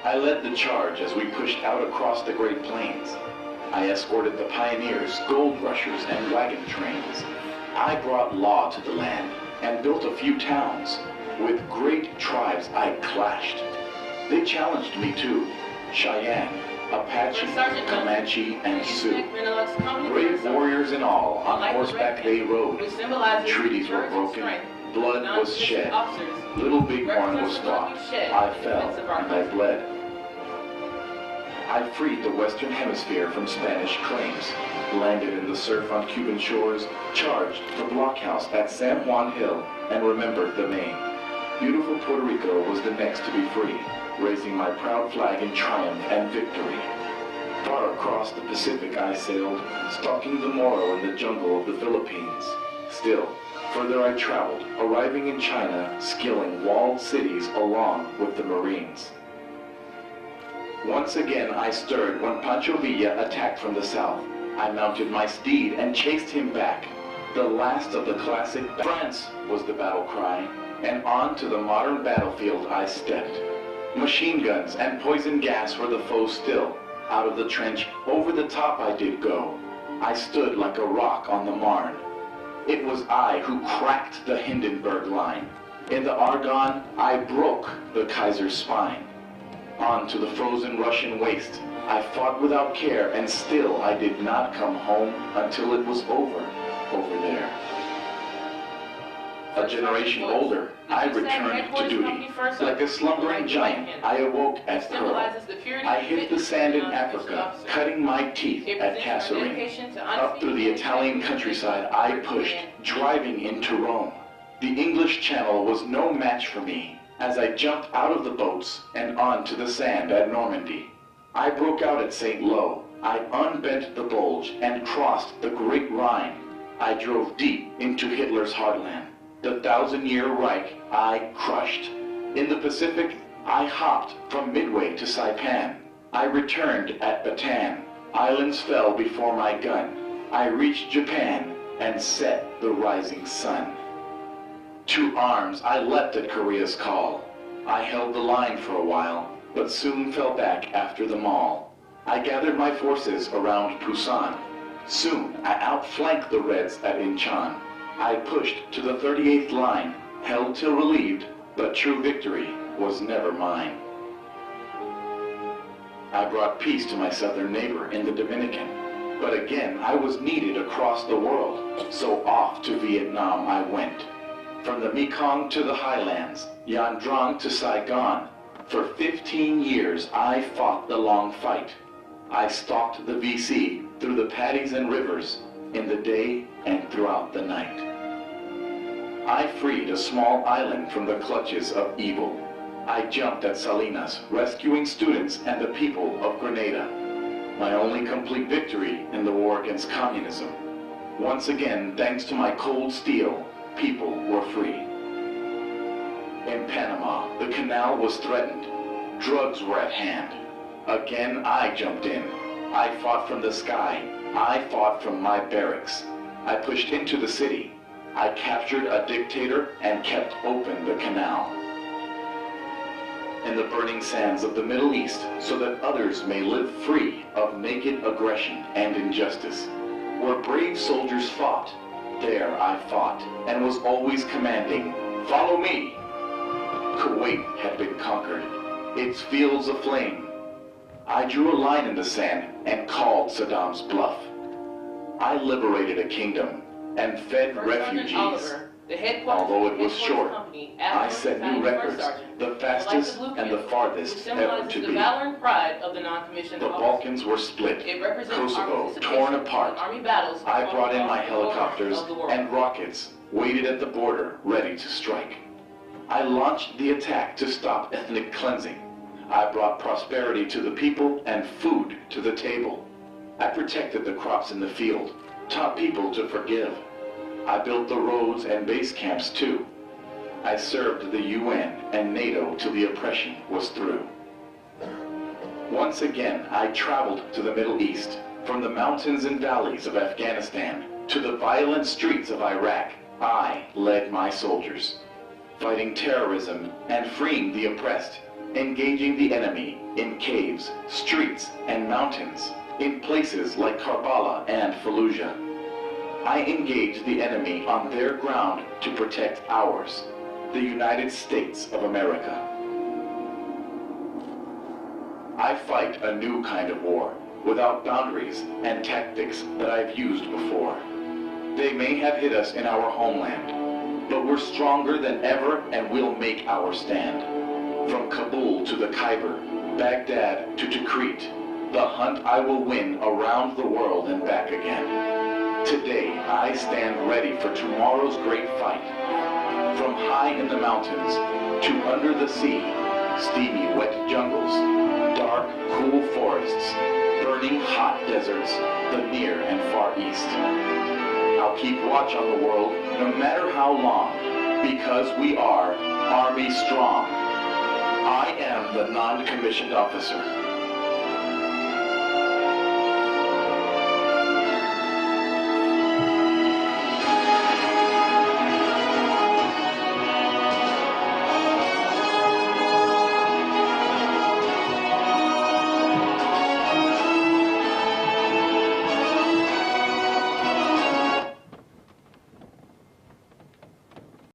I led the charge as we pushed out across the Great Plains. I escorted the pioneers, gold rushers, and wagon trains. I brought law to the land and built a few towns. With great tribes I clashed. They challenged me too. Cheyenne, Apache, Comanche, and Sioux. Brave warriors and all, on horseback they rode. Treaties were broken, blood was shed. Little Bighorn was fought. I fell and I bled. I freed the Western Hemisphere from Spanish claims, landed in the surf on Cuban shores, charged the blockhouse at San Juan Hill, and remembered the Maine. Beautiful Puerto Rico was the next to be free, raising my proud flag in triumph and victory. Far across the Pacific I sailed, stalking the Moro in the jungle of the Philippines. Still, further I traveled, arriving in China, skilling walled cities along with the Marines. Once again I stirred when Pancho Villa attacked from the south. I mounted my steed and chased him back. The last of the classic France was the battle cry, and on to the modern battlefield I stepped. Machine guns and poison gas were the foe still. Out of the trench, over the top I did go. I stood like a rock on the Marne. It was I who cracked the Hindenburg line. In the Argonne, I broke the Kaiser's spine. On to the frozen Russian waste, I fought without care, and still I did not come home until it was over there. A generation older, I returned to duty. Like a slumbering giant, I awoke at Pearl. I hit the sand in Africa, cutting my teeth at Kasserine. Up through the Italian countryside I pushed, driving into Rome. The English Channel was no match for me, as I jumped out of the boats and onto the sand at Normandy. I broke out at St. Lo. I unbent the bulge and crossed the Great Rhine. I drove deep into Hitler's heartland. The 1,000-year Reich I crushed. In the Pacific, I hopped from Midway to Saipan. I returned at Bataan. Islands fell before my gun. I reached Japan and set the rising sun. To arms I leapt at Korea's call. I held the line for a while, but soon fell back after the Mall. I gathered my forces around Pusan. Soon I outflanked the Reds at Incheon. I pushed to the 38th line, held till relieved, but true victory was never mine. I brought peace to my southern neighbor in the Dominican, but again I was needed across the world, so off to Vietnam I went. From the Mekong to the highlands, Yan Drang to Saigon, for 15 years I fought the long fight. I stalked the VC through the paddies and rivers, in the day and throughout the night. I freed a small island from the clutches of evil. I jumped at Salinas, rescuing students and the people of Grenada. My only complete victory in the war against communism. Once again, thanks to my cold steel, people were free. In Panama, the canal was threatened. Drugs were at hand. Again, I jumped in. I fought from the sky. I fought from my barracks. I pushed into the city. I captured a dictator and kept open the canal. In the burning sands of the Middle East, so that others may live free of naked aggression and injustice, where brave soldiers fought, there I fought, and was always commanding, "Follow me!" Kuwait had been conquered, its fields aflame. I drew a line in the sand and called Saddam's bluff. I liberated a kingdom and fed refugees. Although it was short, I set new records, the fastest and the farthest ever to be. The Balkans were split, Kosovo torn apart. I brought in my helicopters and rockets, waited at the border, ready to strike. I launched the attack to stop ethnic cleansing. I brought prosperity to the people and food to the table. I protected the crops in the field, taught people to forgive. I built the roads and base camps too. I served the UN and NATO till the oppression was through. Once again, I traveled to the Middle East, from the mountains and valleys of Afghanistan to the violent streets of Iraq. I led my soldiers, fighting terrorism and freeing the oppressed. engaging the enemy in caves, streets, and mountains, in places like Karbala and Fallujah. I engage the enemy on their ground to protect ours, the United States of America. I fight a new kind of war, without boundaries and tactics that I've used before. They may have hit us in our homeland, but we're stronger than ever and we'll make our stand. From Kabul to the Khyber, Baghdad to Tikrit, the hunt I will win around the world and back again. Today, I stand ready for tomorrow's great fight. From high in the mountains to under the sea, steamy, wet jungles, dark, cool forests, burning hot deserts, the near and far east. I'll keep watch on the world no matter how long, because we are Army Strong. I am the non-commissioned officer.